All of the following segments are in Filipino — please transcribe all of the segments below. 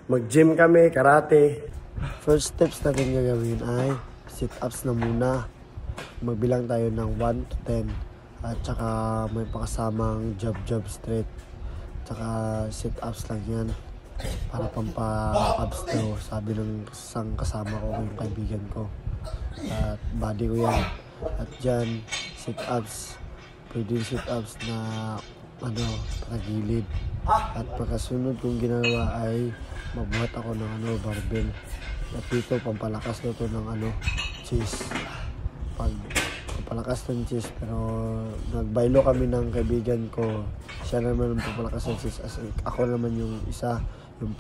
Mag-gym kami, karate. First steps natin gagawin ay sit-ups na muna. Magbilang tayo ng 1 to 10. At saka may pakasamang jab straight. Tsaka sit-ups lang yan. Para pampa-abs daw, sabi ng isang kasama ko, yung kaibigan ko. At body ko yan. At dyan, sit-ups. Pwede sit-ups na patagilid. At pagkasunod kong ginawa ay magbuhat ako ng barbell. At dito, pampalakas na ito ng chest. Pampalakas ng chest, pero nagbaylo kami ng kaibigan ko. Siya naman ang pampalakas ng chest. As ako naman yung isa, yung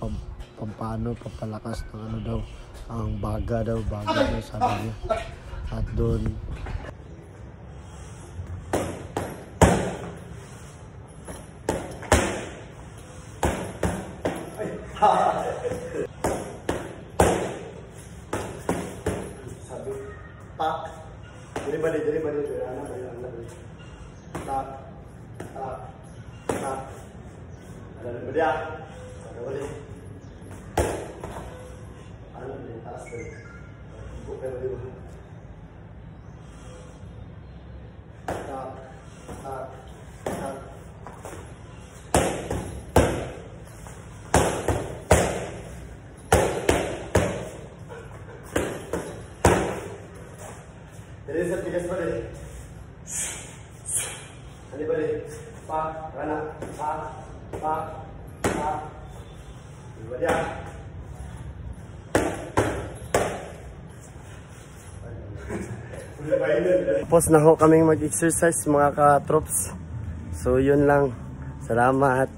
pampalakas ng daw. Ang baga daw, sabi niya. At doon, sabi, tak, dari balik, tak, ada balik ya, ada balik, ada balik, taas balik, bukan balik, tak. Jadi saya tiga balik. Tadi balik. Pak, kanan, pak. Balik ya. Tapos na ho kaming mag-exercise mga ka-troops. So yun lang. Salamat.